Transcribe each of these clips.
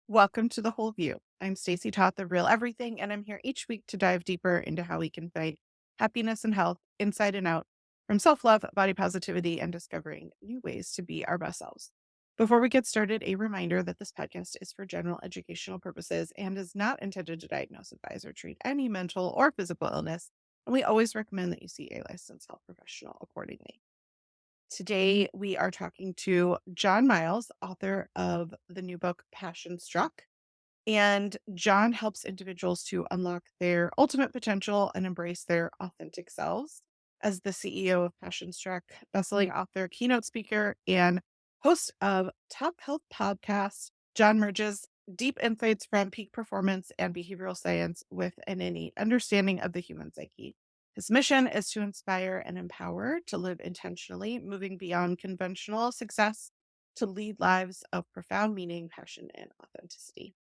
Welcome to The Whole View. I'm Stacy Toth of Real Everything, and I'm here each week to dive deeper into how we can find happiness and health inside and out from self love, body positivity, and discovering new ways to be our best selves. Before we get started, a reminder that this podcast is for general educational purposes and is not intended to diagnose, advise, or treat any mental or physical illness. And we always recommend that you see a licensed health professional accordingly. Today, we are talking to John Miles, author of the new book, Passion Struck. And John helps individuals to unlock their ultimate potential and embrace their authentic selves. As the CEO of Passion Struck, bestselling author, keynote speaker, and host of Top Health Podcast, John merges deep insights from peak performance and behavioral science with an innate understanding of the human psyche. His mission is to inspire and empower to live intentionally, moving beyond conventional success to lead lives of profound meaning, passion, and authenticity.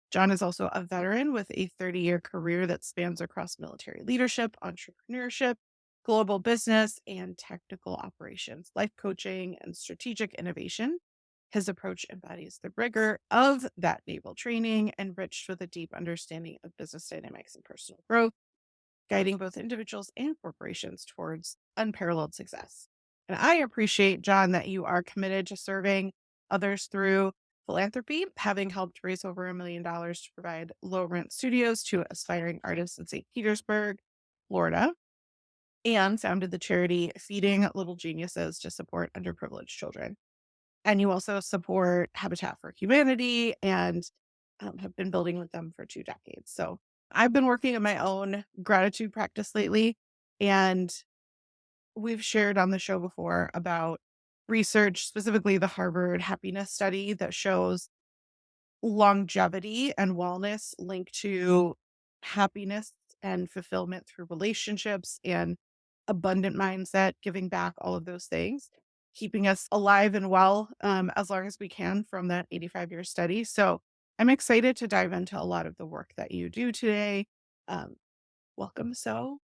John is also a veteran with a 30-year career that spans across military leadership, entrepreneurship, global business, and technical operations, life coaching, and strategic innovation. His approach embodies the rigor of that naval training, enriched with a deep understanding of business dynamics and personal growth, guiding both individuals and corporations towards unparalleled success. And I appreciate, John, that you are committed to serving others through philanthropy, having helped raise over $1 million to provide low rent studios to aspiring artists in St. Petersburg, Florida, and founded the charity Feeding Little Geniuses to support underprivileged children. And you also support Habitat for Humanity and have been building with them for 2 decades. So I've been working on my own gratitude practice lately. And we've shared on the show before about research, specifically the Harvard happiness study that shows longevity and wellness linked to happiness and fulfillment through relationships and abundant mindset, giving back, all of those things, keeping us alive and well as long as we can from that 85-year study. So I'm excited to dive into a lot of the work that you do today. Um, Welcome so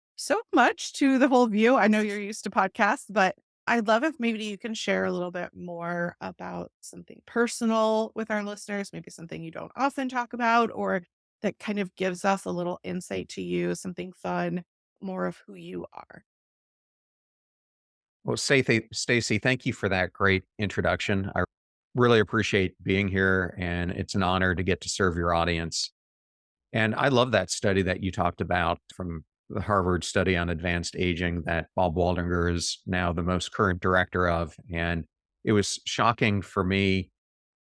much to The Whole View. I know you're used to podcasts, but I'd love if maybe you can share a little bit more about something personal with our listeners, maybe something you don't often talk about, or that kind of gives us a little insight to you, something fun, more of who you are. Well, Stacy, thank you for that great introduction. I really appreciate being here, and it's an honor to get to serve your audience. And I love that study that you talked about from the Harvard study on advanced aging that Bob Waldinger is now the most current director of. And it was shocking for me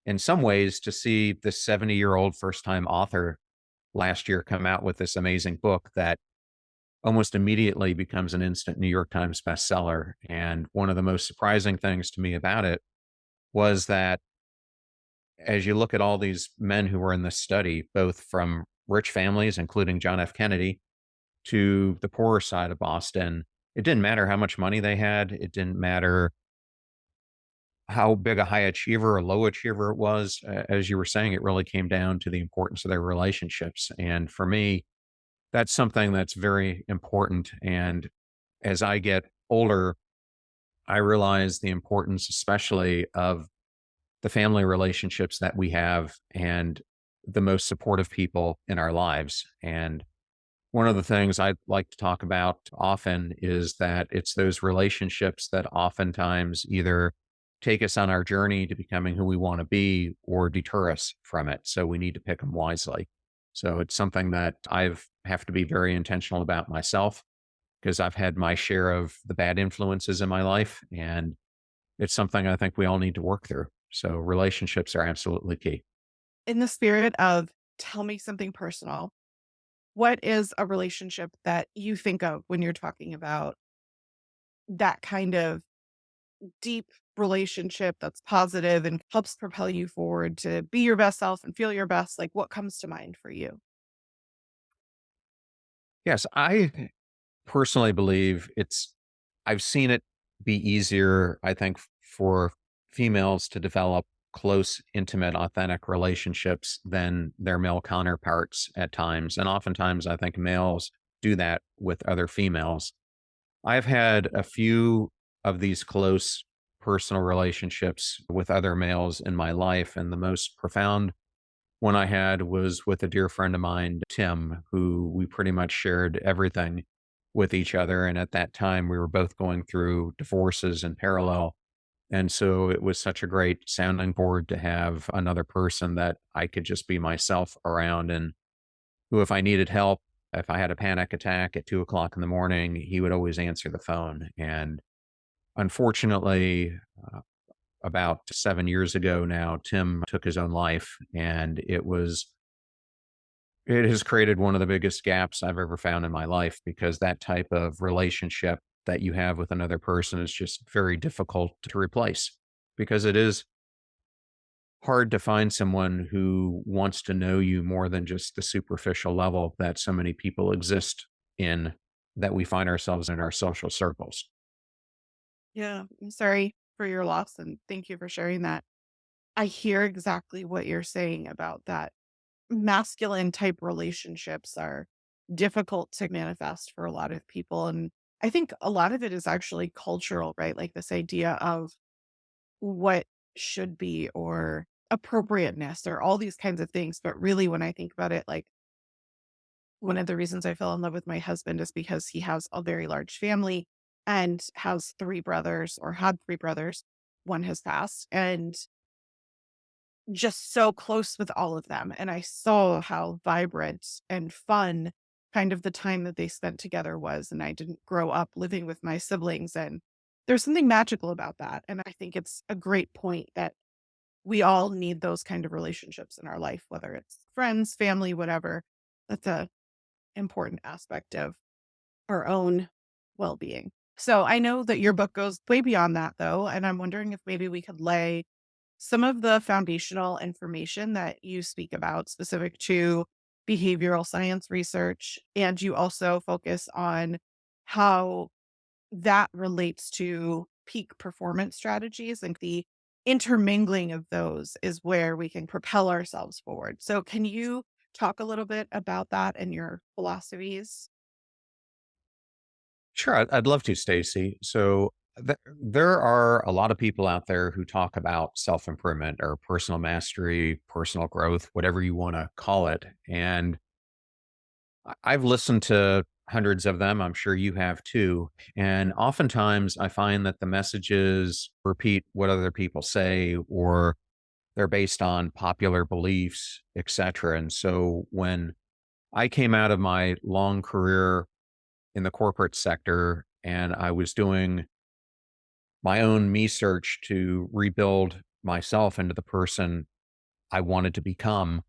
in some ways to see this 70-year-old first time author last year come out with this amazing book that almost immediately becomes an instant New York Times bestseller. And one of the most surprising things to me about it was that as you look at all these men who were in this study, both from rich families, including John F. Kennedy, to the poorer side of Boston, it didn't matter how much money they had. It didn't matter how big a high achiever or low achiever it was. As you were saying, it really came down to the importance of their relationships. And for me, that's something that's very important. And as I get older, I realize the importance, especially of the family relationships that we have and the most supportive people in our lives. And one of the things I like to talk about often is that it's those relationships that oftentimes either take us on our journey to becoming who we want to be or deter us from it. So we need to pick them wisely. So it's something that I've have to be very intentional about myself because I've had my share of the bad influences in my life. And it's something I think we all need to work through. So relationships are absolutely key. In the spirit of tell me something personal, what is a relationship that you think of when you're talking about that kind of deep relationship that's positive and helps propel you forward to be your best self and feel your best? Like, what comes to mind for you? Yes, I personally believe I've seen it be easier, I think, for females to develop close, intimate, authentic relationships than their male counterparts at times. And oftentimes, I think males do that with other females. I've had a few of these close personal relationships with other males in my life, and the most profound one I had was with a dear friend of mine, Tim, who we pretty much shared everything with each other. And at that time, we were both going through divorces in parallel. And so it was such a great sounding board to have another person that I could just be myself around, and who, if I needed help, if I had a panic attack at 2 o'clock in the morning, he would always answer the phone. And unfortunately, about 7 years ago now, Tim took his own life. And it has created one of the biggest gaps I've ever found in my life, because that type of relationship that you have with another person is just very difficult to replace, because it is hard to find someone who wants to know you more than just the superficial level that so many people exist in, that we find ourselves in our social circles. Yeah, I'm sorry for your loss and thank you for sharing that. I hear exactly what you're saying about that. Masculine type relationships are difficult to manifest for a lot of people. And I think a lot of it is actually cultural, right? Like this idea of what should be or appropriateness or all these kinds of things. But really, when I think about it, like one of the reasons I fell in love with my husband is because he has a very large family and has three brothers or had three brothers. One has passed. And just so close with all of them, and I saw how vibrant and fun kind of the time that they spent together was, and I didn't grow up living with my siblings, and there's something magical about that, and I think it's a great point that we all need those kind of relationships in our life, whether it's friends, family, whatever. That's a important aspect of our own well-being. So, I know that your book goes way beyond that, though, and I'm wondering if maybe we could lay some of the foundational information that you speak about specific to behavioral science research, and you also focus on how that relates to peak performance strategies, and the intermingling of those is where we can propel ourselves forward. So, can you talk a little bit about that and your philosophies? Sure, I'd love to, Stacy. So there are a lot of people out there who talk about self improvement or personal mastery, personal growth, whatever you want to call it. And I've listened to hundreds of them. I'm sure you have too. And oftentimes I find that the messages repeat what other people say, or they're based on popular beliefs, etc. And so when I came out of my long career in the corporate sector and I was doing my own me search to rebuild myself into the person I wanted to become,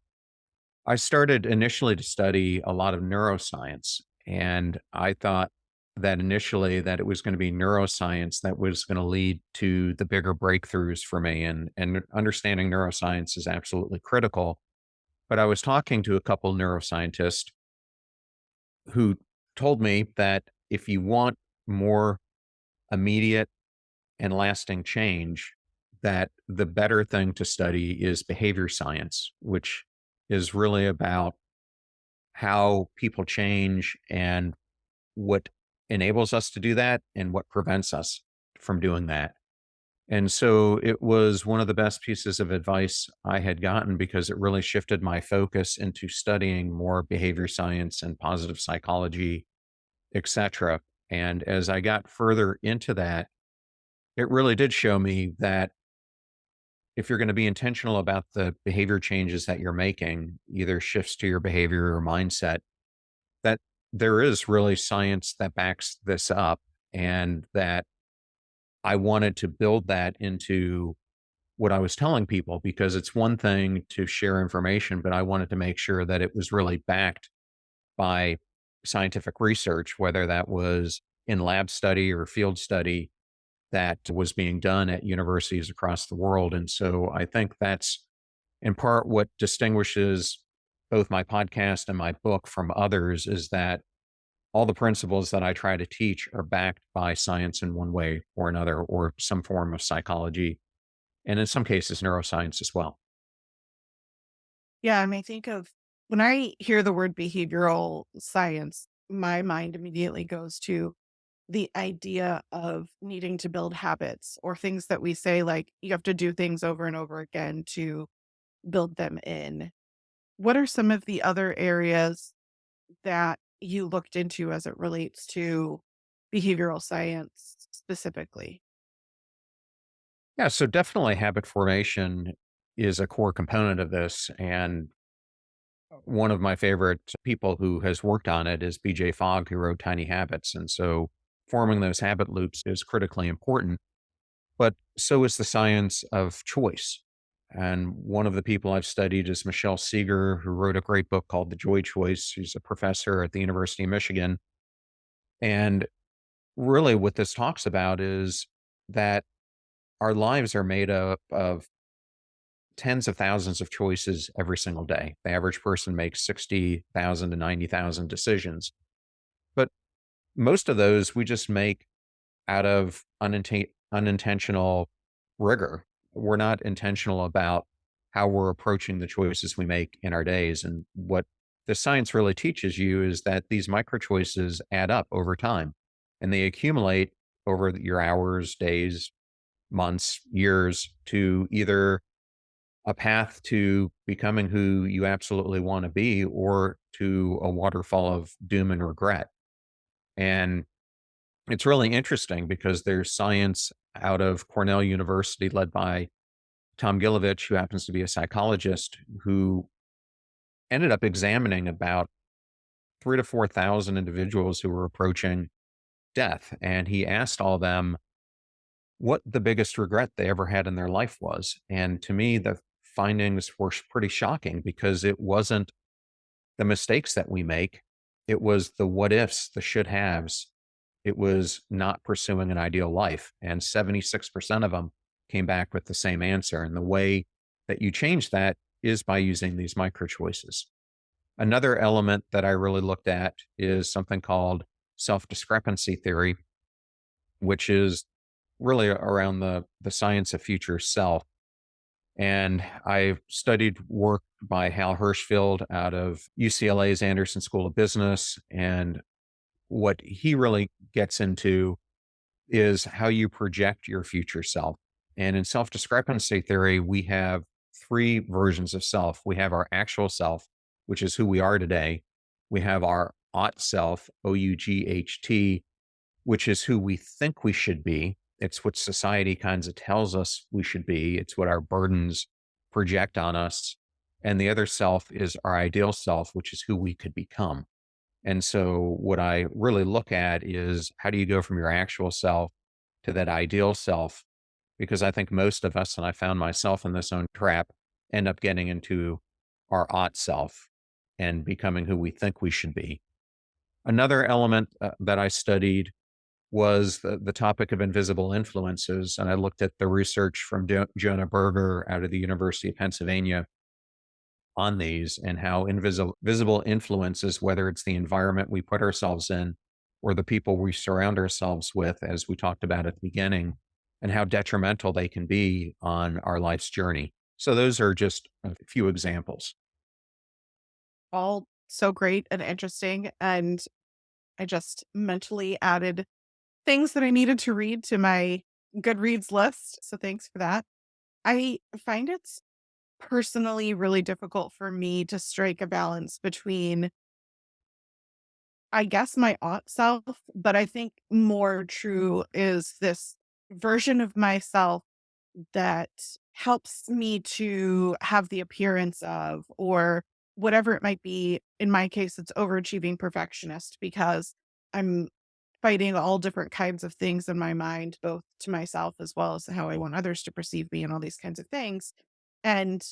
I started initially to study a lot of neuroscience. And I thought that initially that it was going to be neuroscience that was going to lead to the bigger breakthroughs for me. And understanding neuroscience is absolutely critical. But I was talking to a couple neuroscientists who told me that if you want more immediate and lasting change, that the better thing to study is behavior science, which is really about how people change and what enables us to do that and what prevents us from doing that. And so it was one of the best pieces of advice I had gotten, because it really shifted my focus into studying more behavior science and positive psychology, etc. And as I got further into that, it really did show me that if you're going to be intentional about the behavior changes that you're making, either shifts to your behavior or mindset, that there is really science that backs this up, and that I wanted to build that into what I was telling people, because it's one thing to share information, but I wanted to make sure that it was really backed by scientific research, whether that was in lab study or field study that was being done at universities across the world. And so I think that's in part what distinguishes both my podcast and my book from others, is that all the principles that I try to teach are backed by science in one way or another, or some form of psychology, and in some cases, neuroscience as well. Yeah, I mean, think of when I hear the word behavioral science, my mind immediately goes to the idea of needing to build habits or things that we say, like, you have to do things over and over again to build them in. What are some of the other areas that you looked into as it relates to behavioral science specifically? Yeah, so definitely habit formation is a core component of this. And one of my favorite people who has worked on it is BJ Fogg, who wrote Tiny Habits. And so forming those habit loops is critically important, but so is the science of choice. And one of the people I've studied is Michelle Seeger, who wrote a great book called The Joy Choice. She's a professor at the University of Michigan. And really, what this talks about is that our lives are made up of tens of thousands of choices every single day. The average person makes 60,000 to 90,000 decisions. But most of those we just make out of unintentional rigor. We're not intentional about how we're approaching the choices we make in our days. And what the science really teaches you is that these micro choices add up over time and they accumulate over your hours, days, months, years to either a path to becoming who you absolutely want to be or to a waterfall of doom and regret. And it's really interesting because there's science out of Cornell University led by Tom Gilovich, who happens to be a psychologist, who ended up examining about 3 to 4 thousand individuals who were approaching death. And he asked all of them what the biggest regret they ever had in their life was. And to me, the findings were pretty shocking because it wasn't the mistakes that we make. It was the what ifs, the should haves. It was not pursuing an ideal life. And 76% of them came back with the same answer. And the way that you change that is by using these micro choices. Another element that I really looked at is something called self discrepancy theory, which is really around the science of future self. And I studied work by Hal Hirschfield out of UCLA's Anderson School of Business. And what he really gets into is how you project your future self. And in self discrepancy theory, we have three versions of self. We have our actual self, which is who we are today. We have our ought self, OUGHT, which is who we think we should be. It's what society kinds of tells us we should be. It's what our burdens project on us. And the other self is our ideal self, which is who we could become. And so, what I really look at is how do you go from your actual self to that ideal self? Because I think most of us, and I found myself in this own trap, end up getting into our ought self and becoming who we think we should be. Another element that I studied was the topic of invisible influences. And I looked at the research from Jonah Berger out of the University of Pennsylvania on these and how invisible visible influences, whether it's the environment we put ourselves in or the people we surround ourselves with, as we talked about at the beginning, and how detrimental they can be on our life's journey. So those are just a few examples. All so great and interesting. And I just mentally added things that I needed to read to my Goodreads list. So thanks for that. I find it's personally really difficult for me to strike a balance between, I guess, my aunt self, but I think more true is this version of myself that helps me to have the appearance of, or whatever it might be. In my case, it's overachieving perfectionist because I'm fighting all different kinds of things in my mind, both to myself as well as how I want others to perceive me and all these kinds of things. And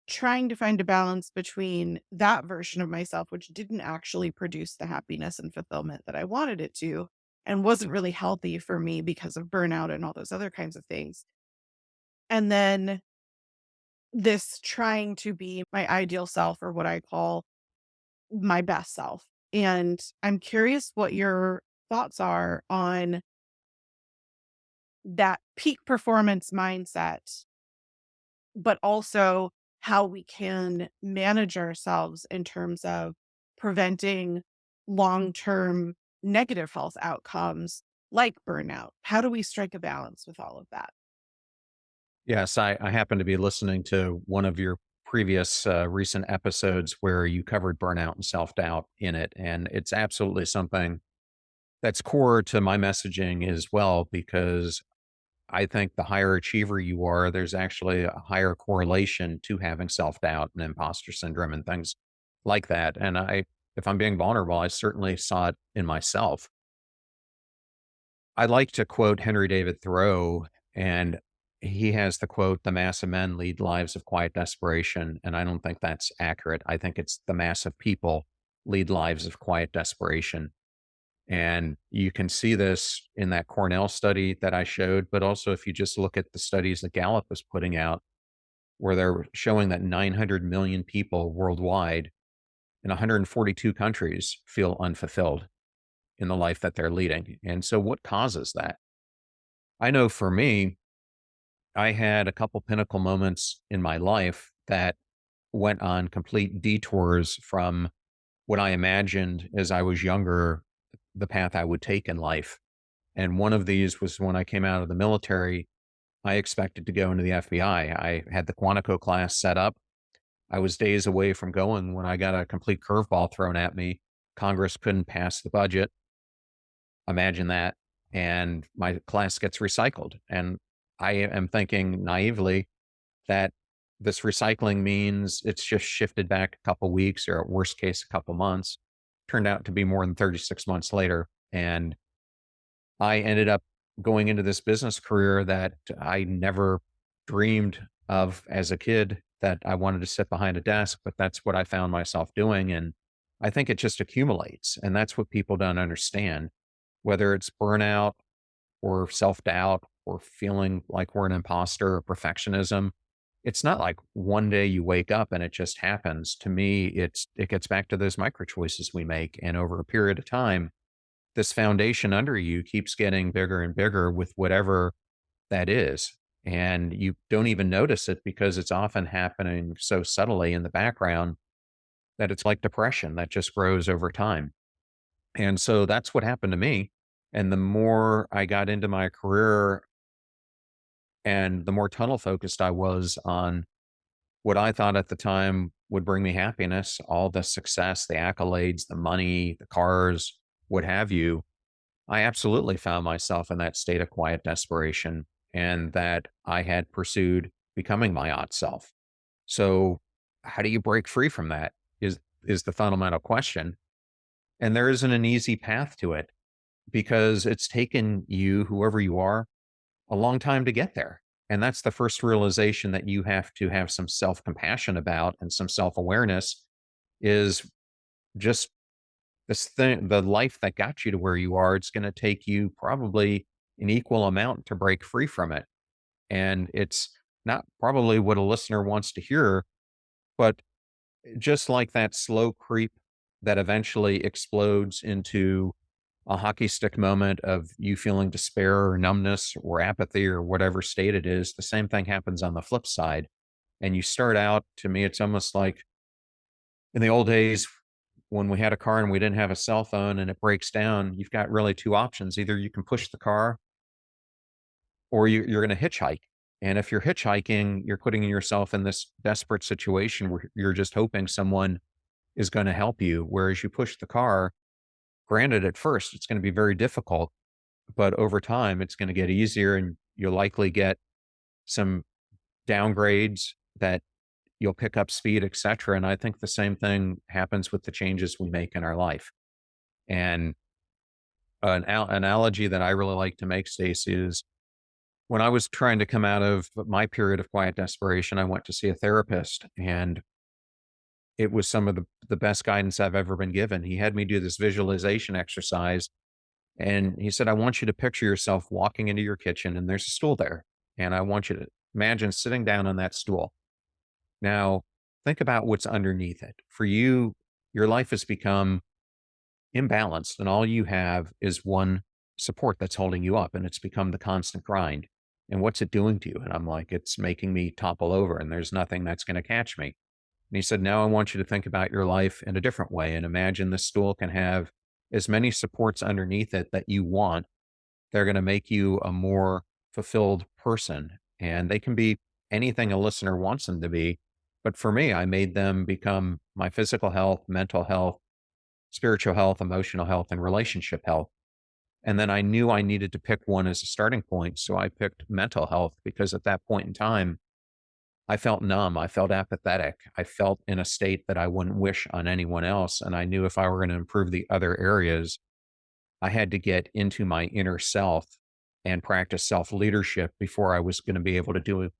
trying to find a balance between that version of myself, which didn't actually produce the happiness and fulfillment that I wanted it to, and wasn't really healthy for me because of burnout and all those other kinds of things. And then this trying to be my ideal self, or what I call my best self. And I'm curious what your thoughts are on that peak performance mindset, but also how we can manage ourselves in terms of preventing long term negative health outcomes like burnout. How do we strike a balance with all of that? Yes, I happen to be listening to one of your previous recent episodes where you covered burnout and self doubt in it. And it's absolutely something that's core to my messaging as well, because I think the higher achiever you are, there's actually a higher correlation to having self doubt and imposter syndrome and things like that. And if I'm being vulnerable, I certainly saw it in myself. I like to quote Henry David Thoreau, and he has the quote, "The mass of men lead lives of quiet desperation." And I don't think that's accurate. I think it's the mass of people lead lives of quiet desperation. And you can see this in that Cornell study that I showed, but also if you just look at the studies that Gallup was putting out, where they're showing that 900 million people worldwide in 142 countries feel unfulfilled in the life that they're leading. And so, what causes that? I know for me, I had a couple pinnacle moments in my life that went on complete detours from what I imagined as I was younger, the path I would take in life. And one of these was when I came out of the military, I expected to go into the FBI. I had the Quantico class set up. I was days away from going when I got a complete curveball thrown at me. Congress couldn't pass the budget. Imagine that. And my class gets recycled. And I am thinking naively that this recycling means it's just shifted back a couple weeks or at worst case, a couple months. Turned out to be more than 36 months later. And I ended up going into this business career that I never dreamed of as a kid, that I wanted to sit behind a desk, but that's what I found myself doing. And I think it just accumulates. And that's what people don't understand, whether it's burnout or self doubt or feeling like we're an imposter or perfectionism. It's not like one day you wake up and it just happens. To me, it gets back to those micro choices we make. And over a period of time, this foundation under you keeps getting bigger and bigger with whatever that is. And you don't even notice it because it's often happening so subtly in the background that it's like depression that just grows over time. And so that's what happened to me. And the more I got into my career and the more tunnel focused I was on what I thought at the time would bring me happiness, all the success, the accolades, the money, the cars, what have you, I absolutely found myself in that state of quiet desperation and that I had pursued becoming my odd self. So, how do you break free from that is the fundamental question. And there isn't an easy path to it because it's taken you, whoever you are, a long time to get there. And that's the first realization that you have to have some self-compassion about and some self-awareness is just this thing, the life that got you to where you are, it's going to take you probably an equal amount to break free from it. And it's not probably what a listener wants to hear, but just like that slow creep that eventually explodes into a hockey stick moment of you feeling despair or numbness or apathy or whatever state it is, the same thing happens on the flip side. And you start out, to me, it's almost like in the old days when we had a car and we didn't have a cell phone and it breaks down, you've got really two options. Either you can push the car or you're going to hitchhike. And if you're hitchhiking, you're putting yourself in this desperate situation where you're just hoping someone is going to help you. Whereas you push the car, granted, at first, it's going to be very difficult, but over time, it's going to get easier and you'll likely get some downgrades that you'll pick up speed, et cetera. And I think the same thing happens with the changes we make in our life. And analogy that I really like to make, Stacey, is when I was trying to come out of my period of quiet desperation, I went to see a therapist and it was some of the best guidance I've ever been given. He had me do this visualization exercise and he said, I want you to picture yourself walking into your kitchen and there's a stool there. And I want you to imagine sitting down on that stool. Now, think about what's underneath it. For you, your life has become imbalanced, and all you have is one support that's holding you up, and it's become the constant grind. And what's it doing to you? And I'm like, it's making me topple over, and there's nothing that's going to catch me. And he said, now I want you to think about your life in a different way and imagine the stool can have as many supports underneath it that you want. They're going to make you a more fulfilled person, and they can be anything a listener wants them to be. But for me, I made them become my physical health, mental health, spiritual health, emotional health, and relationship health. And then I knew I needed to pick one as a starting point. So I picked mental health because at that point in time, I felt numb. I felt apathetic. I felt in a state that I wouldn't wish on anyone else. And I knew if I were going to improve the other areas, I had to get into my inner self and practice self leadership before I was going to be able to do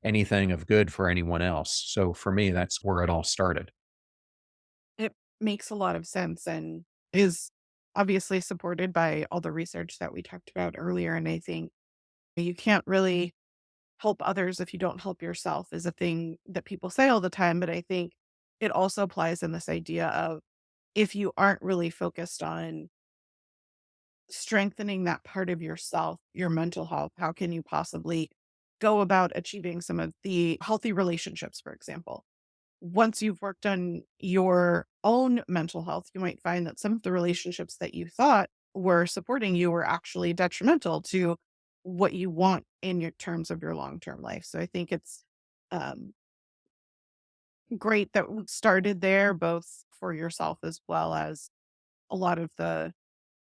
anything of good for anyone else. So for me, that's where it all started. It makes a lot of sense and is obviously supported by all the research that we talked about earlier. And I think you can't really help others if you don't help yourself is a thing that people say all the time. But I think it also applies in this idea of if you aren't really focused on strengthening that part of yourself, your mental health, how can you possibly go about achieving some of the healthy relationships, for example? Once you've worked on your own mental health, you might find that some of the relationships that you thought were supporting you were actually detrimental to what you want in your terms of your long-term life. So I think it's um, great that we started there, both for yourself as well as a lot of the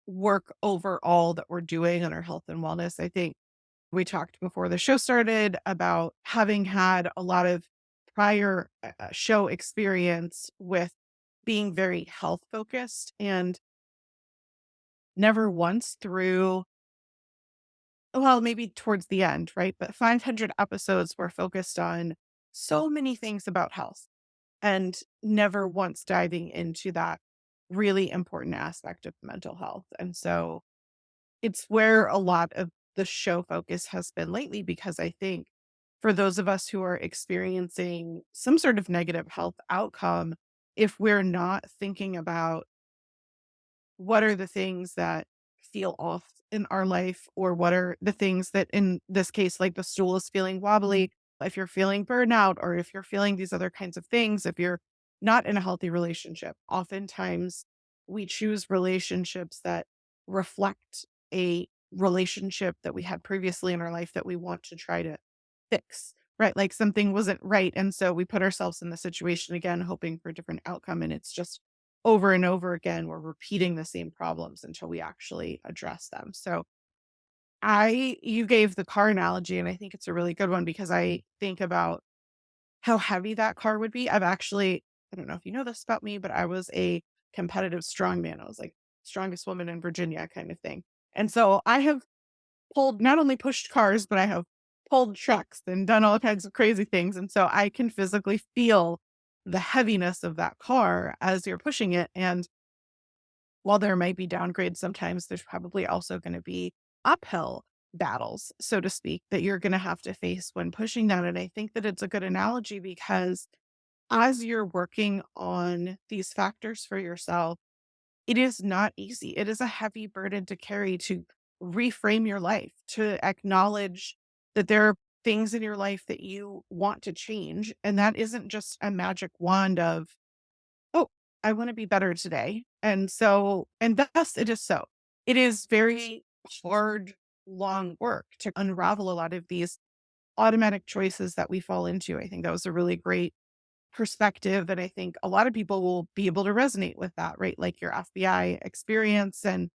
work overall that we're doing on our health and wellness. I think we talked before the show started about having had a lot of prior show experience with being very health focused and never once through, well, maybe towards the end, right? But 500 episodes were focused on so many things about health and never once diving into that really important aspect of mental health. And so it's where a lot of the show focus has been lately because I think for those of us who are experiencing some sort of negative health outcome, if we're not thinking about what are the things that feel off in our life, or what are the things that, in this case, like the stool is feeling wobbly, if you're feeling burnout, or if you're feeling these other kinds of things, if you're not in a healthy relationship, oftentimes we choose relationships that reflect a relationship that we had previously in our life that we want to try to fix, right? Like something wasn't right. And so we put ourselves in the situation again, hoping for a different outcome. And it's just over and over again, we're repeating the same problems until we actually address them. So you gave the car analogy, and I think it's a really good one because I think about how heavy that car would be. I don't know if you know this about me, but I was a competitive strongman. I was like strongest woman in Virginia kind of thing. And so I have pulled, not only pushed cars, but I have pulled trucks and done all kinds of crazy things. And so I can physically feel the heaviness of that car as you're pushing it. And while there might be downgrades sometimes, there's probably also going to be uphill battles, so to speak, that you're going to have to face when pushing that. And I think that it's a good analogy because as you're working on these factors for yourself, it is not easy. It is a heavy burden to carry to reframe your life, to acknowledge that there are things in your life that you want to change. And that isn't just a magic wand of, oh, I want to be better today. And so, and thus it is so. It is very hard, long work to unravel a lot of these automatic choices that we fall into. I think that was a really great perspective, and I think a lot of people will be able to resonate with that, right? Like your FBI experience and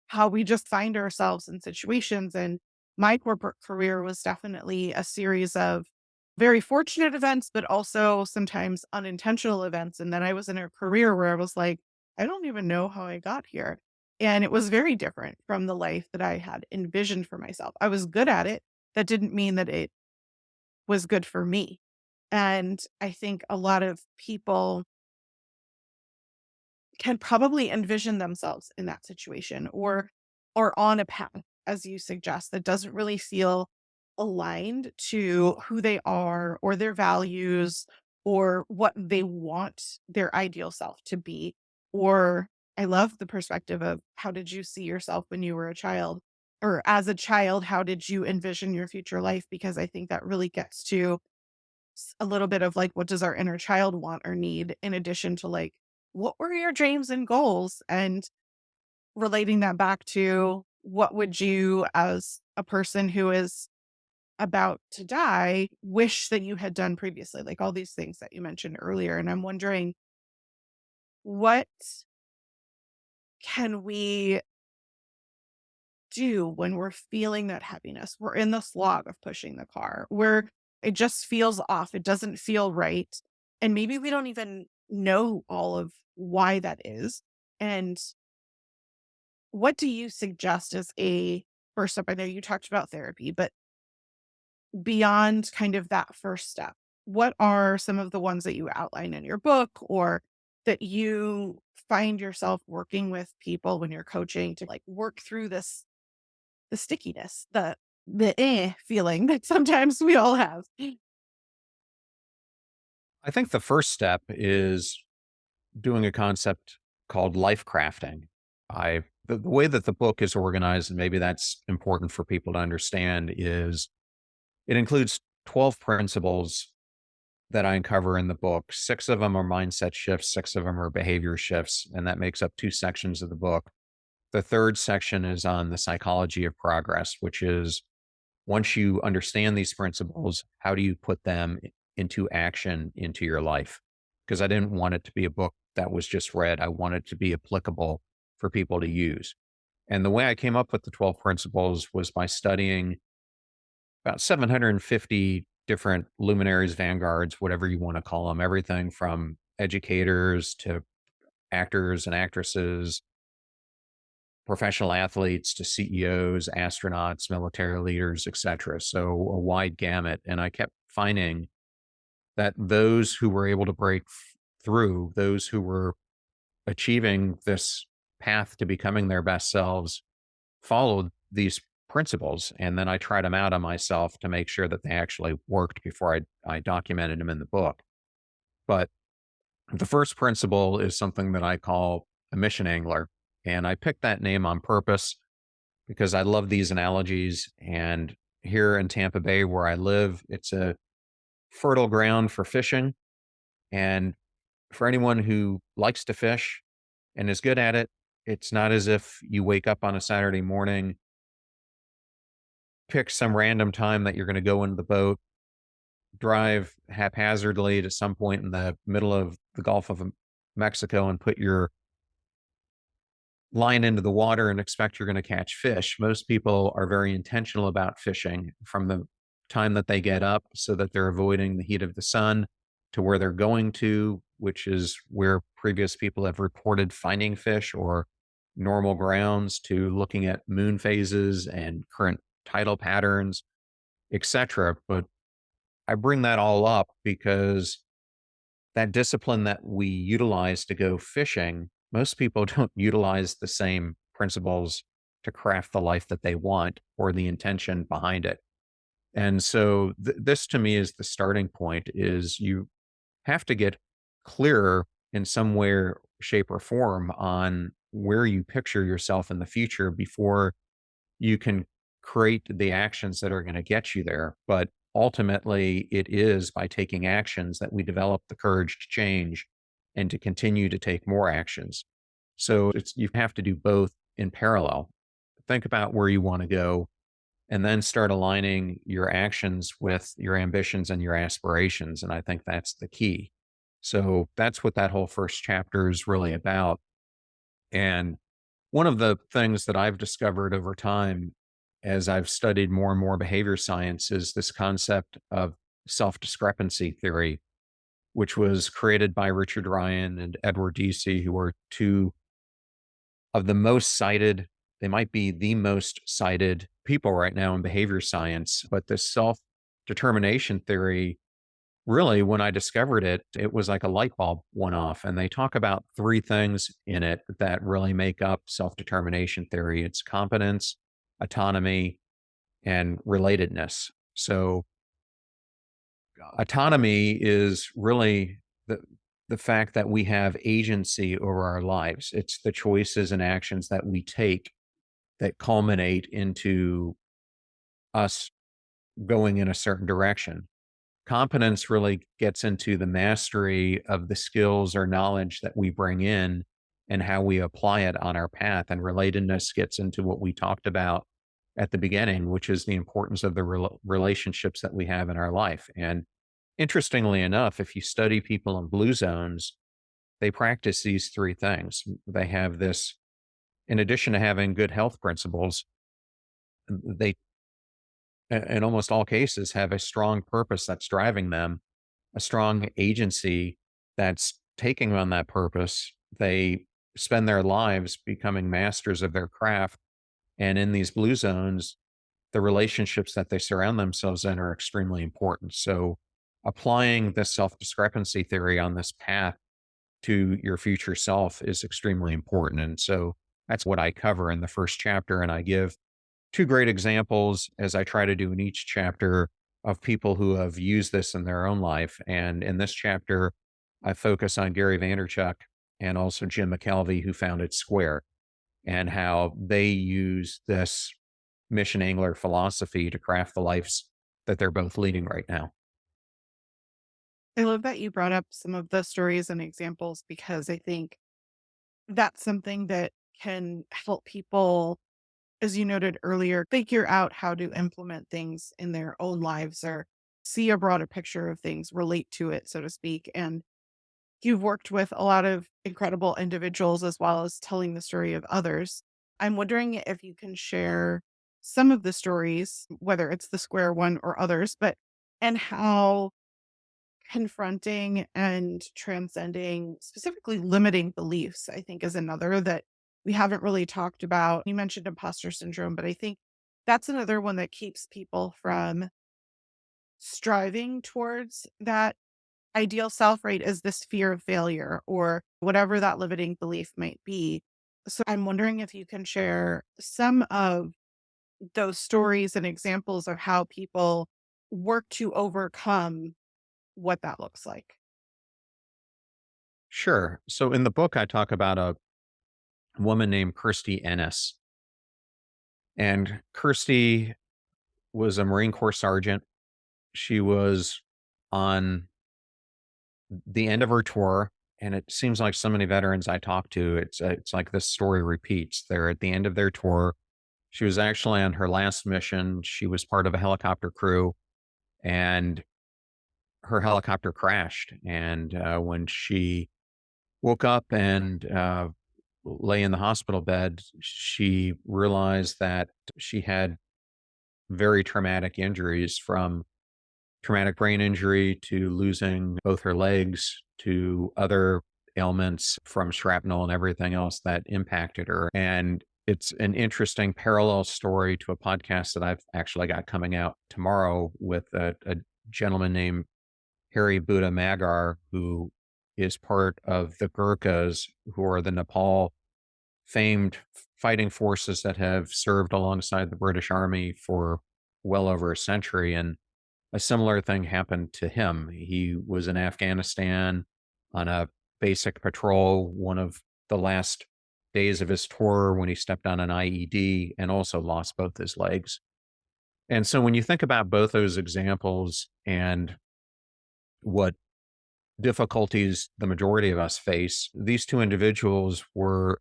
how we just find ourselves in situations. And my corporate career was definitely a series of very fortunate events, but also sometimes unintentional events. And then I was in a career where I was like, I don't even know how I got here. And it was very different from the life that I had envisioned for myself. I was good at it. That didn't mean that it was good for me. And I think a lot of people can probably envision themselves in that situation, or on a path, as you suggest, that doesn't really feel aligned to who they are or their values or what they want their ideal self to be. Or I love the perspective of how did you see yourself when you were a child? Or as a child, how did you envision your future life? Because I think that really gets to a little bit of like, what does our inner child want or need, in addition to like, what were your dreams and goals? And relating that back to what would you, as a person who is about to die wish that you had done previously, like all these things that you mentioned earlier. And I'm wondering, what can we do when we're feeling that heaviness? We're in the slog of pushing the car where it just feels off. It doesn't feel right. And maybe we don't even know all of why that is. And what do you suggest as a first step? I know you talked about therapy, but beyond kind of that first step, what are some of the ones that you outline in your book or that you find yourself working with people when you're coaching to like work through the stickiness, the feeling that sometimes we all have? I think the first step is doing a concept called life crafting. The way that the book is organized, and maybe that's important for people to understand, is it includes 12 principles that I uncover in the book. Six of them are mindset shifts, six of them are behavior shifts, and that makes up two sections of the book. The third section is on the psychology of progress, which is once you understand these principles, how do you put them into action into your life? Because I didn't want it to be a book that was just read. I wanted it to be applicable for people to use. And the way I came up with the 12 principles was by studying about 750 different luminaries, vanguards, whatever you want to call them, everything from educators to actors and actresses, professional athletes to CEOs, astronauts, military leaders, etc. So a wide gamut. And I kept finding that those who were able to break through, those who were achieving this path to becoming their best selves, followed these principles. And then I tried them out on myself to make sure that they actually worked before I documented them in the book. But the first principle is something that I call a mission angler. And I picked that name on purpose because I love these analogies. And here in Tampa Bay, where I live, it's a fertile ground for fishing. And for anyone who likes to fish and is good at it, it's not as if you wake up on a Saturday morning, pick some random time that you're going to go into the boat, drive haphazardly to some point in the middle of the Gulf of Mexico and put your line into the water and expect you're going to catch fish. Most people are very intentional about fishing from the time that they get up so that they're avoiding the heat of the sun to where they're going to, which is where previous people have reported finding fish, or normal grounds, to looking at moon phases and current tidal patterns, etc. But I bring that all up because that discipline that we utilize to go fishing, most people don't utilize the same principles to craft the life that they want or the intention behind it. And so this to me is the starting point: is you have to get clearer in some way, shape, or form on where you picture yourself in the future before you can create the actions that are going to get you there. But ultimately, it is by taking actions that we develop the courage to change and to continue to take more actions. So you have to do both in parallel. Think about where you want to go and then start aligning your actions with your ambitions and your aspirations. And I think that's the key. So that's what that whole first chapter is really about. And one of the things that I've discovered over time as I've studied more and more behavior science is this concept of self discrepancy theory, which was created by Richard Ryan and Edward Deci, who are two of the most cited, they might be the most cited people right now in behavior science. But this self determination theory, really, when I discovered it, it was like a light bulb went off. And they talk about three things in it that really make up self determination theory: it's competence, autonomy, and relatedness. So, autonomy is really the fact that we have agency over our lives. It's the choices and actions that we take that culminate into us going in a certain direction. Competence really gets into the mastery of the skills or knowledge that we bring in and how we apply it on our path. And relatedness gets into what we talked about at the beginning, which is the importance of the relationships that we have in our life. And interestingly enough, if you study people in blue zones, they practice these three things. They have this, in addition to having good health principles, they, in almost all cases, have a strong purpose that's driving them, a strong agency that's taking on that purpose. They spend their lives becoming masters of their craft. And in these blue zones, the relationships that they surround themselves in are extremely important. So, applying this self discrepancy theory on this path to your future self is extremely important. And so, that's what I cover in the first chapter. And I give two great examples, as I try to do in each chapter, of people who have used this in their own life. And in this chapter, I focus on Gary Vaynerchuk and also Jim McKelvey, who founded Square, and how they use this mission angler philosophy to craft the lives that they're both leading right now. I love that you brought up some of the stories and examples because I think that's something that can help people, as you noted earlier, figure out how to implement things in their own lives or see a broader picture of things, relate to it, so to speak. And you've worked with a lot of incredible individuals as well as telling the story of others. I'm wondering if you can share some of the stories, whether it's the square one or others, but and how confronting and transcending, specifically limiting beliefs, I think is another that we haven't really talked about. You mentioned imposter syndrome, but I think that's another one that keeps people from striving towards that ideal self, right? Is this fear of failure or whatever that limiting belief might be. So I'm wondering if you can share some of those stories and examples of how people work to overcome what that looks like. Sure. So in the book, I talk about a woman named Kirstie Ennis. And Kirstie was a Marine Corps sergeant. She was on the end of her tour. And it seems like so many veterans I talk to, it's like this story repeats. They're at the end of their tour. She was actually on her last mission. She was part of a helicopter crew, and her helicopter crashed. And when she woke up and lay in the hospital bed, she realized that she had very traumatic injuries, from traumatic brain injury to losing both her legs to other ailments from shrapnel and everything else that impacted her. And it's an interesting parallel story to a podcast that I've actually got coming out tomorrow with a gentleman named Harry Buddha Magar, who is part of the Gurkhas, who are the Nepal famed fighting forces that have served alongside the British Army for well over a century. And a similar thing happened to him. He was in Afghanistan on a basic patrol, one of the last days of his tour, when he stepped on an IED and also lost both his legs. And so when you think about both those examples and what difficulties the majority of us face, these two individuals were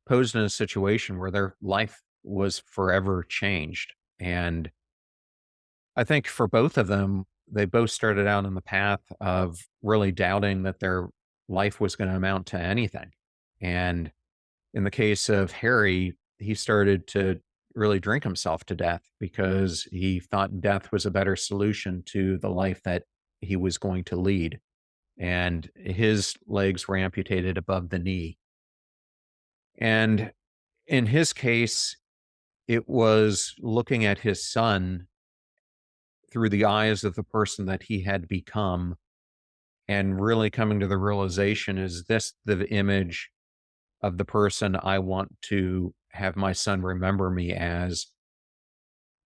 posed in a situation where their life was forever changed. And I think for both of them, they both started out on the path of really doubting that their life was going to amount to anything. And in the case of Harry, he started to really drink himself to death because he thought death was a better solution to the life that he was going to lead. And his legs were amputated above the knee. And in his case, it was looking at his son through the eyes of the person that he had become, and really coming to the realization, is this the image of the person I want to have my son remember me as?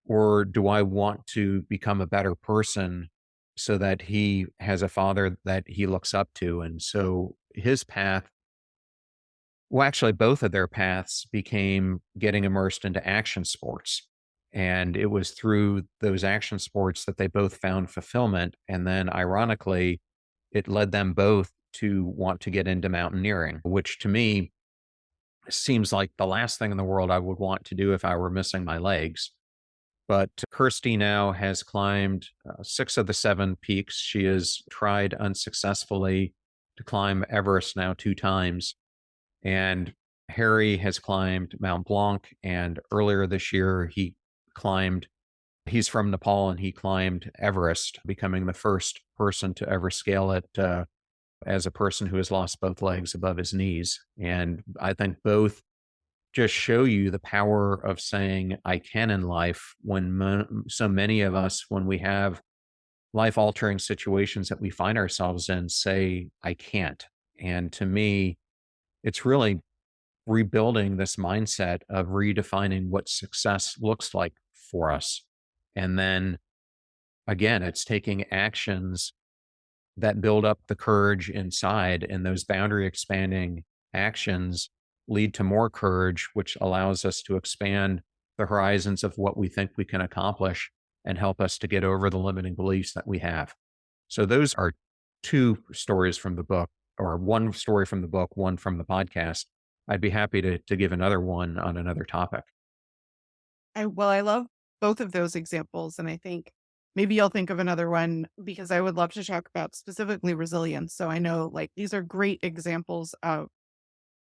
Or do I want to become a better person so that he has a father that he looks up to? And so his path, well, actually, both of their paths became getting immersed into action sports. And it was through those action sports that they both found fulfillment. And then, ironically, it led them both to want to get into mountaineering, which to me seems like the last thing in the world I would want to do if I were missing my legs. But Kirsty now has climbed 6 of the 7 peaks. She has tried unsuccessfully to climb Everest now 2 times. And Harry has climbed Mount Blanc. And earlier this year, he's from Nepal and he climbed Everest, becoming the first person to ever scale it as a person who has lost both legs above his knees. And I think both just show you the power of saying I can in life when so many of us, when we have life altering situations that we find ourselves in, say, I can't. And to me, it's really rebuilding this mindset of redefining what success looks like for us. And then again, it's taking actions that build up the courage inside, and those boundary expanding actions lead to more courage, which allows us to expand the horizons of what we think we can accomplish and help us to get over the limiting beliefs that we have. So those are 2 stories from the book, or one story from the book, one from the podcast. I'd be happy to give another one on another topic. I love both of those examples, and I think maybe I'll think of another one because I would love to talk about specifically resilience. So I know, like, these are great examples of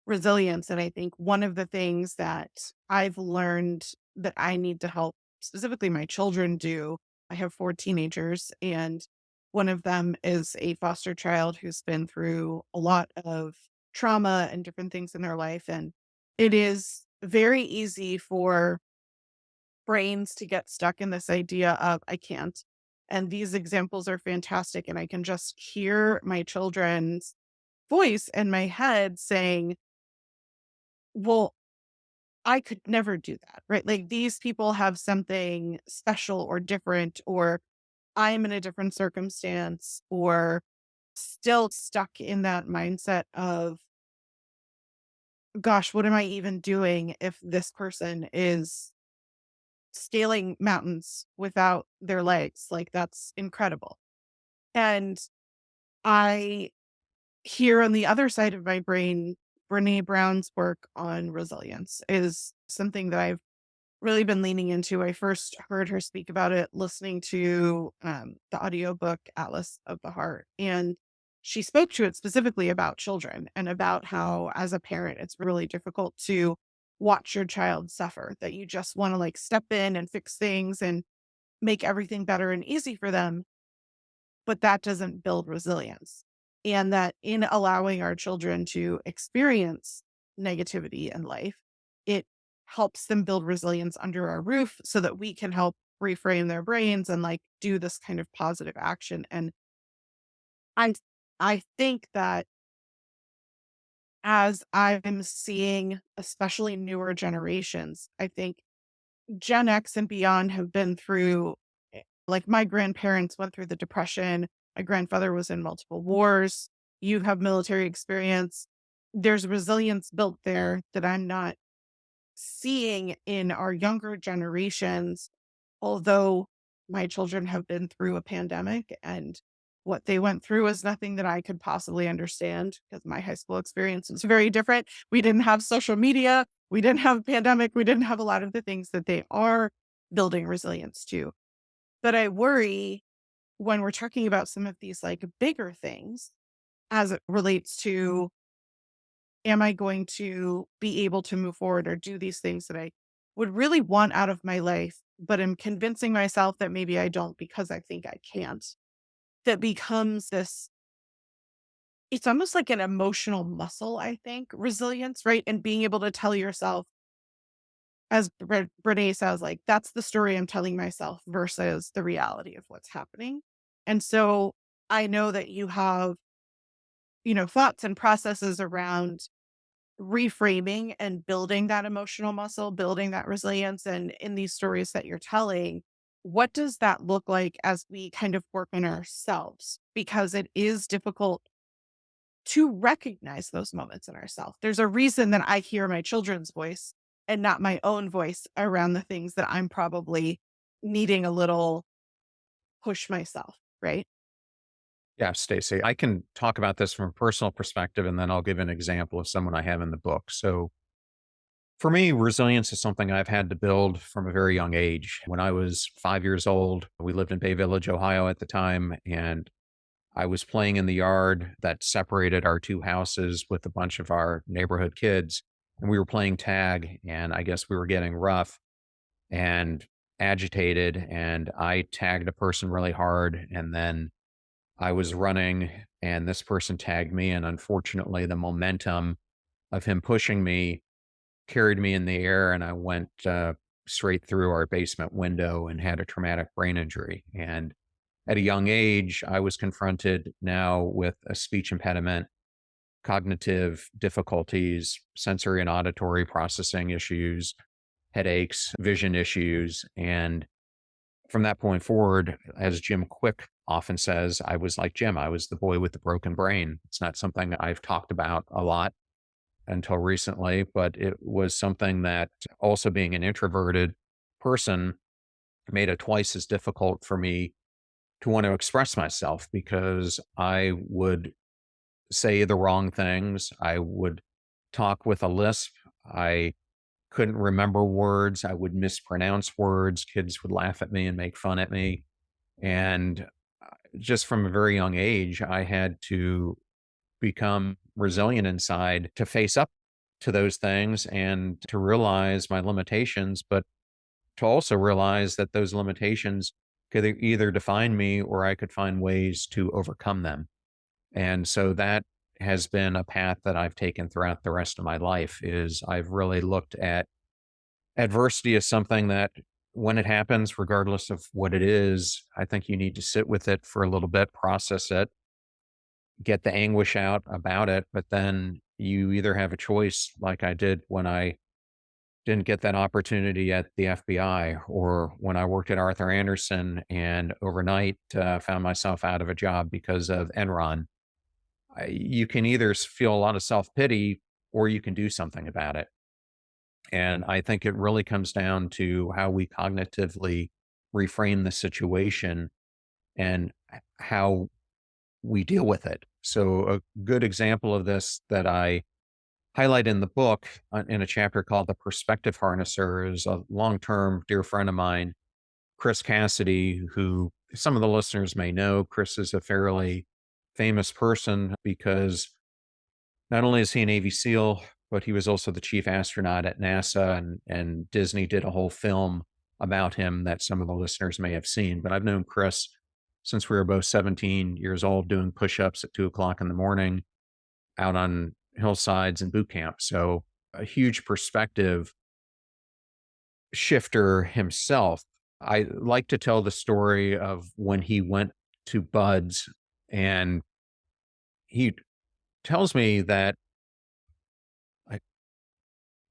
resilience, and I think one of the things that I've learned that I need to help specifically my children do. I have 4 teenagers, and one of them is a foster child who's been through a lot of trauma and different things in their life, and it is very easy for brains to get stuck in this idea of I can't. And these examples are fantastic. And I can just hear my children's voice in my head saying, well, I could never do that, right? Like these people have something special or different, or I'm in a different circumstance, or still stuck in that mindset of, gosh, what am I even doing if this person is scaling mountains without their legs? Like that's incredible. And I hear on the other side of my brain, Brene Brown's work on resilience is something that I've really been leaning into. I first heard her speak about it listening to the audiobook Atlas of the Heart. And she spoke to it specifically about children and about how, as a parent, it's really difficult to watch your child suffer, that you just want to like step in and fix things and make everything better and easy for them, but that doesn't build resilience. And that in allowing our children to experience negativity in life, it helps them build resilience under our roof so that we can help reframe their brains and like do this kind of positive action. And I I think that as I'm seeing especially newer generations, I think Gen X and beyond have been through, like, my grandparents went through the Depression. My grandfather was in multiple wars. You have military experience. There's resilience built there that I'm not seeing in our younger generations, although my children have been through a pandemic and what they went through is nothing that I could possibly understand because my high school experience is very different. We didn't have social media. We didn't have a pandemic. We didn't have a lot of the things that they are building resilience to. But I worry when we're talking about some of these like bigger things as it relates to, am I going to be able to move forward or do these things that I would really want out of my life, but am convincing myself that maybe I don't because I think I can't. That becomes this, it's almost like an emotional muscle, I think, resilience, right? And being able to tell yourself, as Brene says, like, that's the story I'm telling myself versus the reality of what's happening. And so I know that you have, thoughts and processes around reframing and building that emotional muscle, building that resilience. And in these stories that you're telling, what does that look like as we kind of work on ourselves? Because it is difficult to recognize those moments in ourselves. There's a reason that I hear my children's voice and not my own voice around the things that I'm probably needing a little push myself, right? Yeah, Stacy, I can talk about this from a personal perspective, and then I'll give an example of someone I have in the book. So For me, resilience is something I've had to build from a very young age. When I was 5 years old, we lived in Bay Village, Ohio at the time, and I was playing in the yard that separated our two houses with a bunch of our neighborhood kids. And we were playing tag, and I guess we were getting rough and agitated. And I tagged a person really hard. And then I was running, and this person tagged me. And unfortunately, the momentum of him pushing me carried me in the air, and I went straight through our basement window and had a traumatic brain injury. And at a young age, I was confronted now with a speech impediment, cognitive difficulties, sensory and auditory processing issues, headaches, vision issues. And from that point forward, as Jim Quick often says, I was like Jim, I was the boy with the broken brain. It's not something I've talked about a lot until recently, but it was something that, also being an introverted person, made it twice as difficult for me to want to express myself because I would say the wrong things. I would talk with a lisp. I couldn't remember words. I would mispronounce words. Kids would laugh at me and make fun at me. And just from a very young age, I had to become resilient inside to face up to those things and to realize my limitations, but to also realize that those limitations could either define me or I could find ways to overcome them. And so that has been a path that I've taken throughout the rest of my life is I've really looked at adversity as something that when it happens, regardless of what it is, I think you need to sit with it for a little bit, process it, get the anguish out about it, but then you either have a choice like I did when I didn't get that opportunity at the FBI, or when I worked at Arthur Anderson and overnight found myself out of a job because of Enron. You can either feel a lot of self pity or you can do something about it. And I think it really comes down to how we cognitively reframe the situation and how we deal with it. So, a good example of this that I highlight in the book in a chapter called The Perspective Harnesser is a long term dear friend of mine, Chris Cassidy, who some of the listeners may know. Chris is a fairly famous person because not only is he a Navy SEAL, but he was also the chief astronaut at NASA, and Disney did a whole film about him that some of the listeners may have seen. But I've known Chris since we were both 17 years old doing push ups at 2 o'clock in the morning out on hillsides and boot camp. So a huge perspective shifter himself. I like to tell the story of when he went to Buds, and he tells me that like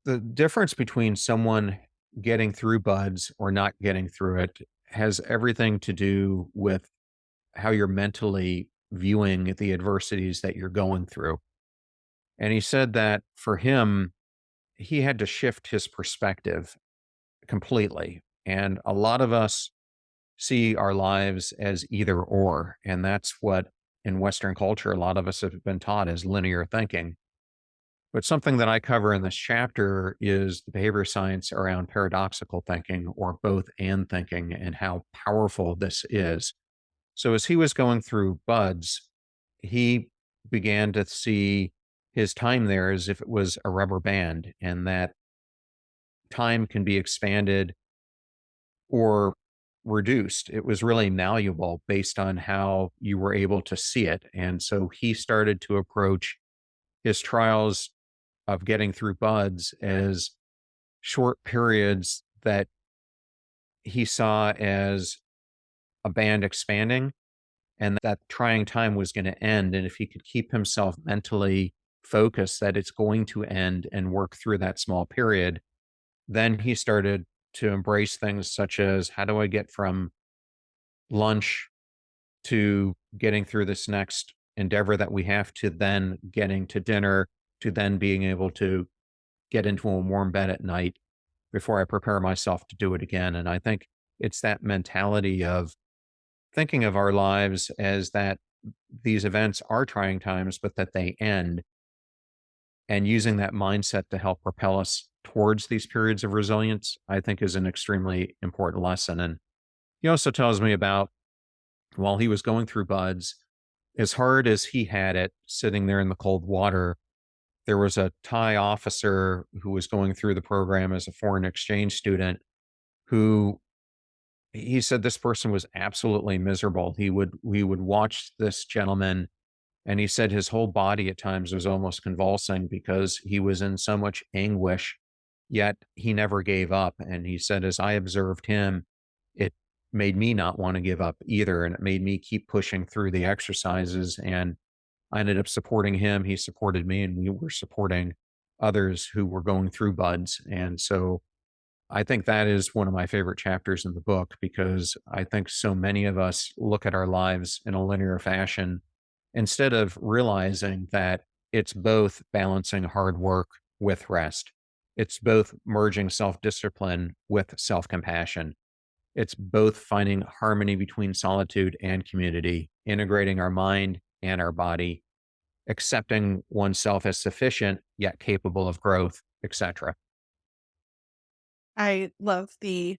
the difference between someone getting through Buds or not getting through it has everything to do with how you're mentally viewing the adversities that you're going through. And he said that for him, he had to shift his perspective completely. And a lot of us see our lives as either or. And that's what in Western culture, a lot of us have been taught as linear thinking. But something that I cover in this chapter is the behavior science around paradoxical thinking or both and thinking and how powerful this is. So as he was going through Buds, he began to see his time there as if it was a rubber band and that time can be expanded or reduced. It was really malleable based on how you were able to see it. And so he started to approach his trials of getting through Buds as short periods that he saw as a band expanding and that trying time was going to end. And if he could keep himself mentally focused that it's going to end and work through that small period, then he started to embrace things such as how do I get from lunch to getting through this next endeavor that we have to then getting to dinner to then being able to get into a warm bed at night before I prepare myself to do it again. And I think it's that mentality of thinking of our lives as that these events are trying times, but that they end, and using that mindset to help propel us towards these periods of resilience, I think is an extremely important lesson. And he also tells me about while he was going through buds, as hard as he had it sitting there in the cold water, there was a Thai officer who was going through the program as a foreign exchange student who he said this person was absolutely miserable. He would watch this gentleman, and he said his whole body at times was almost convulsing because he was in so much anguish, yet he never gave up. And he said, as I observed him, it made me not want to give up either. And it made me keep pushing through the exercises. And I ended up supporting him. He supported me, and we were supporting others who were going through buds. And so I think that is one of my favorite chapters in the book because I think so many of us look at our lives in a linear fashion instead of realizing that it's both balancing hard work with rest. It's both merging self discipline with self compassion. It's both finding harmony between solitude and community, integrating our mind and our body, accepting oneself as sufficient yet capable of growth, etc. I love the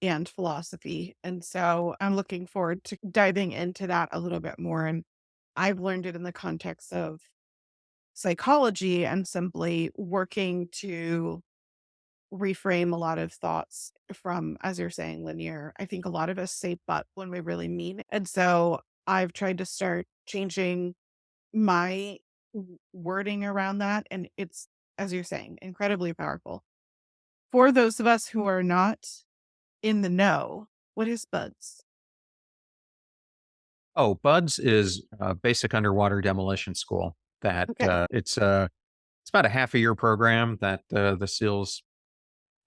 and philosophy. And so I'm looking forward to diving into that a little bit more. And I've learned it in the context of psychology and simply working to reframe a lot of thoughts from, as you're saying, linear. I think a lot of us say but when we really mean it. And so I've tried to start changing my wording around that. And it's, as you're saying, incredibly powerful. For those of us who are not in the know, what is buds? Oh, BUDS is a basic underwater demolition school that Okay. it's about a half a year program that the SEALs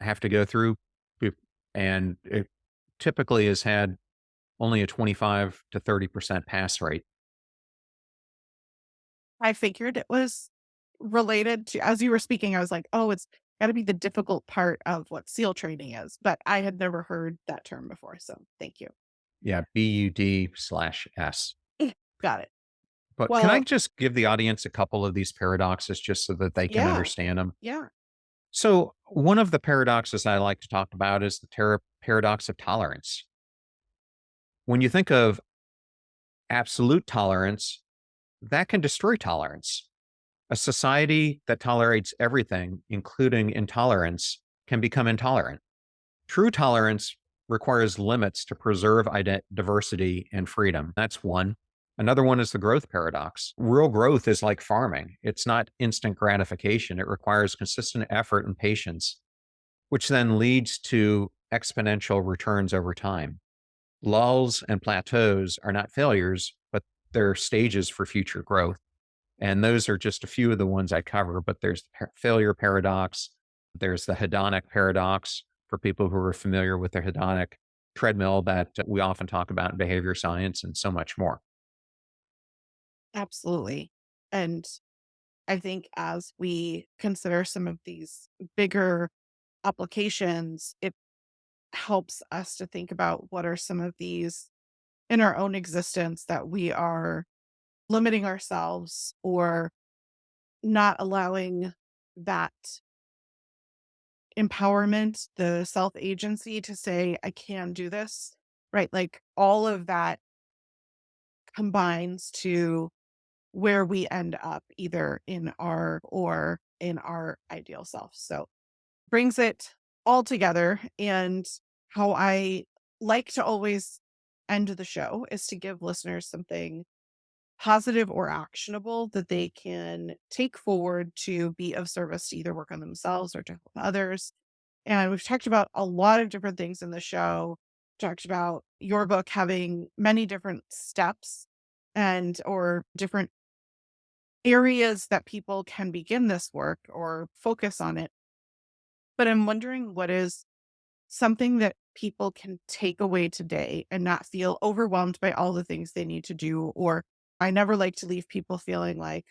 have to go through, be- and it typically has had only a 25 to 30% pass rate. I figured it was related to, as you were speaking, I was like, oh, it's got to be the difficult part of what SEAL training is. But I had never heard that term before. So thank you. Yeah, BUD/S. Got it. But can I Well, just give the audience a couple of these paradoxes just so that they can yeah. understand them? Yeah. So, one of the paradoxes I like to talk about is the paradox of tolerance. When you think of absolute tolerance, that can destroy tolerance. A society that tolerates everything, including intolerance, can become intolerant. True tolerance requires limits to preserve diversity and freedom. That's one. Another one is the growth paradox. Real growth is like farming. It's not instant gratification. It requires consistent effort and patience, which then leads to exponential returns over time. Lulls and plateaus are not failures, but they're stages for future growth. And those are just a few of the ones I cover, but there's the failure paradox. There's the hedonic paradox for people who are familiar with the hedonic treadmill that we often talk about in behavior science and so much more. Absolutely. And I think as we consider some of these bigger applications, it helps us to think about what are some of these in our own existence that we are limiting ourselves or not allowing that empowerment, the self agency to say, I can do this, right? Like all of that combines to where we end up either in our or in our ideal self. So brings it all together. And how I like to always end the show is to give listeners something positive or actionable that they can take forward to be of service to either work on themselves or to help others. And we've talked about a lot of different things in the show. Talked about your book having many different steps and or different areas that people can begin this work or focus on it. But I'm wondering what is something that people can take away today and not feel overwhelmed by all the things they need to do. Or I never like to leave people feeling like,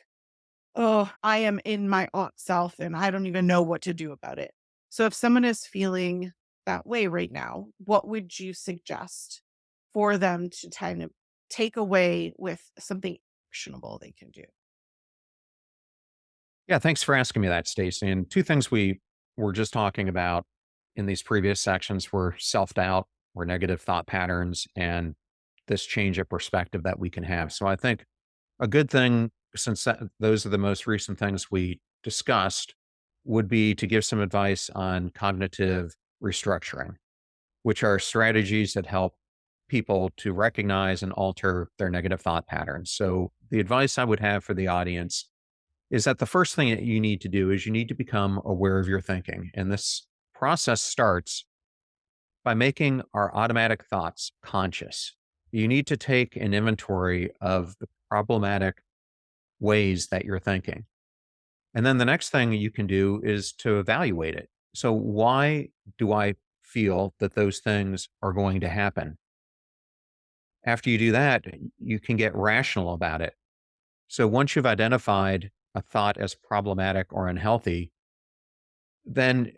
oh, I am in my ought self and I don't even know what to do about it. So if someone is feeling that way right now, what would you suggest for them to kind of take away with something actionable they can do? Yeah, thanks for asking me that, Stacey. And two things we we're just talking about in these previous sections were self doubt, were negative thought patterns, and this change of perspective that we can have. So I think a good thing, since those are the most recent things we discussed, would be to give some advice on cognitive restructuring, which are strategies that help people to recognize and alter their negative thought patterns. So, the advice I would have for the audience is that the first thing that you need to do is you need to become aware of your thinking. And this process starts by making our automatic thoughts conscious. You need to take an inventory of the problematic ways that you're thinking. And then the next thing you can do is to evaluate it. So, why do I feel that those things are going to happen? After you do that, you can get rational about it. So, once you've identified a thought as problematic or unhealthy, then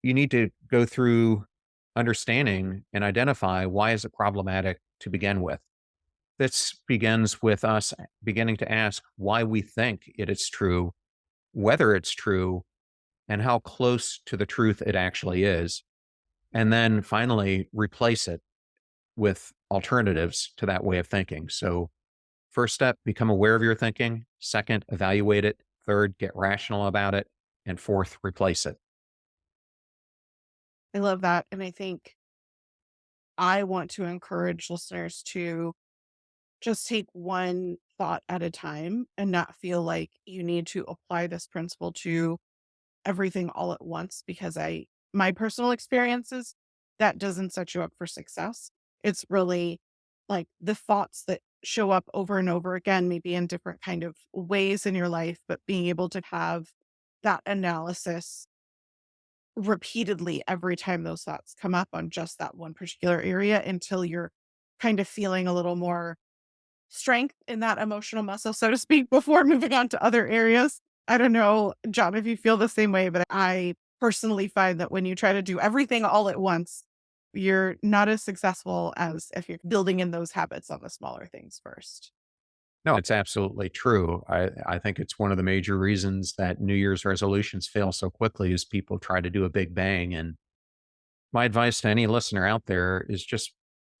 you need to go through understanding and identify why is it problematic to begin with. This begins with us beginning to ask why we think it is true, whether it's true, and how close to the truth it actually is. And then finally, replace it with alternatives to that way of thinking. So, first step, become aware of your thinking. Second, evaluate it. Third, get rational about it. And fourth, replace it. I love that. And I think I want to encourage listeners to just take one thought at a time and not feel like you need to apply this principle to everything all at once because my personal experiences, that doesn't set you up for success. It's really like the thoughts that show up over and over again, maybe in different kind of ways in your life, but being able to have that analysis repeatedly every time those thoughts come up on just that one particular area until you're kind of feeling a little more strength in that emotional muscle, so to speak, before moving on to other areas. I don't know, John, if you feel the same way, but I personally find that when you try to do everything all at once, you're not as successful as if you're building in those habits on the smaller things first. No, it's absolutely true. I think it's one of the major reasons that New Year's resolutions fail so quickly is people try to do a big bang. And my advice to any listener out there is just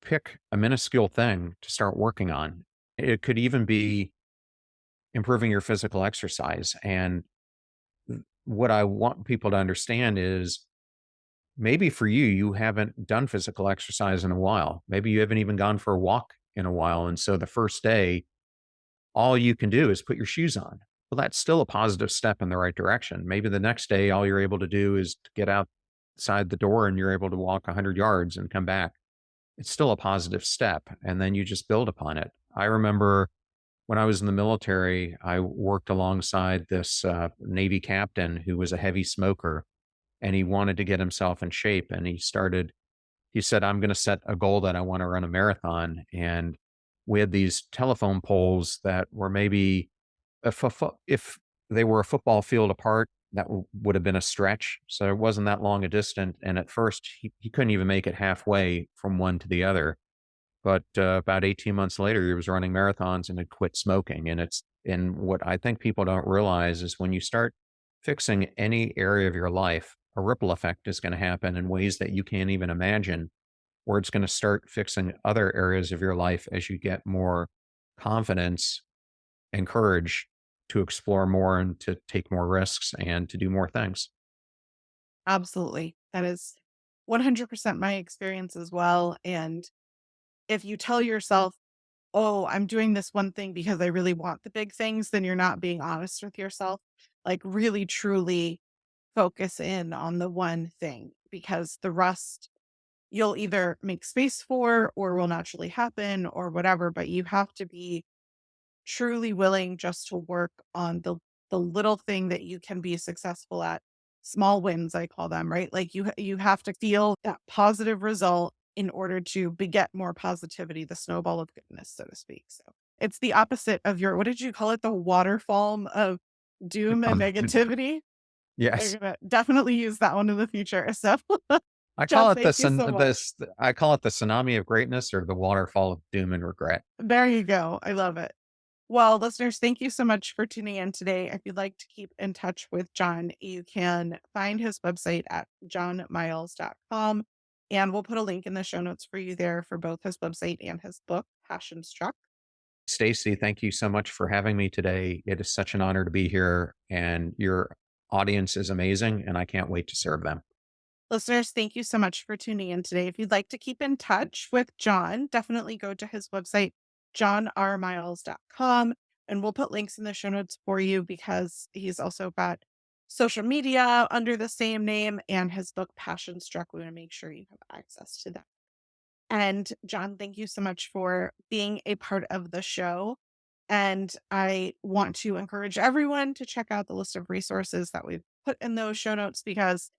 pick a minuscule thing to start working on. It could even be improving your physical exercise. And what I want people to understand is maybe for you, you haven't done physical exercise in a while. Maybe you haven't even gone for a walk in a while. And so the first day, all you can do is put your shoes on. Well, that's still a positive step in the right direction. Maybe the next day, all you're able to do is to get outside the door and you're able to walk 100 yards and come back. It's still a positive step. And then you just build upon it. I remember when I was in the military, I worked alongside this Navy captain who was a heavy smoker and he wanted to get himself in shape. And he said, I'm going to set a goal that I want to run a marathon. And we had these telephone poles that were maybe, if they were a football field apart, that would have been a stretch. So it wasn't that long a distance. And at first, he couldn't even make it halfway from one to the other. But about 18 months later, he was running marathons and had quit smoking. And what I think people don't realize is when you start fixing any area of your life, a ripple effect is going to happen in ways that you can't even imagine, where it's going to start fixing other areas of your life as you get more confidence and courage to explore more and to take more risks and to do more things. Absolutely. That is 100% my experience as well. And if you tell yourself, oh, I'm doing this one thing because I really want the big things, then you're not being honest with yourself. Like, really, truly focus in on the one thing because the rest you'll either make space for or will naturally happen or whatever. But you have to be truly willing just to work on the little thing that you can be successful at. Small wins, I call them, right? Like you have to feel that positive result in order to beget more positivity, the snowball of goodness, so to speak. So it's the opposite of your, what did you call it? The waterfall of doom and Um, negativity. I'm yes, gonna definitely use that one in the future. So I John, call it thank you so much. I call it the tsunami of greatness or the waterfall of doom and regret. There you go. I love it. Well, listeners, thank you so much for tuning in today. If you'd like to keep in touch with John, you can find his website at johnmiles.com. And we'll put a link in the show notes for you there for both his website and his book, Passion Struck. Stacy, thank you so much for having me today. It is such an honor to be here, and your audience is amazing, and I can't wait to serve them. Listeners, thank you so much for tuning in today. If you'd like to keep in touch with John, definitely go to his website, johnrmiles.com, and we'll put links in the show notes for you because he's also got social media under the same name and his book, Passion Struck. We want to make sure you have access to that. And John, thank you so much for being a part of the show. And I want to encourage everyone to check out the list of resources that we've put in those show notes because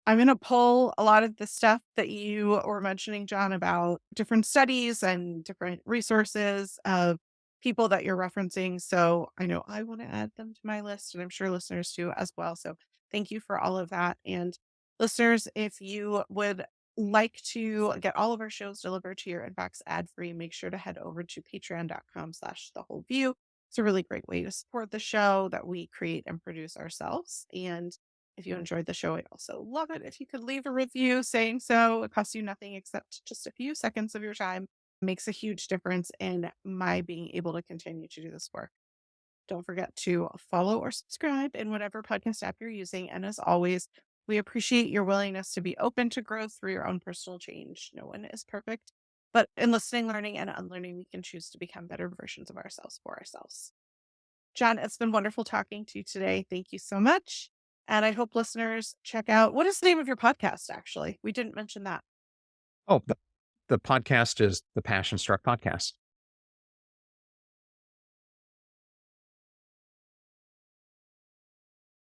I'm gonna pull a lot of the stuff that you were mentioning, John, about different studies and different resources of people that you're referencing. So I know I want to add them to my list, and I'm sure listeners do as well. So thank you for all of that. And listeners, if you would like to get all of our shows delivered to your inbox ad free, make sure to head over to patreon.com/slash the whole view. It's a really great way to support the show that we create and produce ourselves. And if you enjoyed the show, I'd also love it if you could leave a review saying so. It costs you nothing except just a few seconds of your time. It makes a huge difference in my being able to continue to do this work. Don't forget to follow or subscribe in whatever podcast app you're using. And as always, we appreciate your willingness to be open to growth through your own personal change. No one is perfect, but in listening, learning, and unlearning, we can choose to become better versions of ourselves for ourselves. John, it's been wonderful talking to you today. Thank you so much. And I hope listeners check out what is the name of your podcast, actually? We didn't mention that. Oh, the podcast is the Passion Struck Podcast.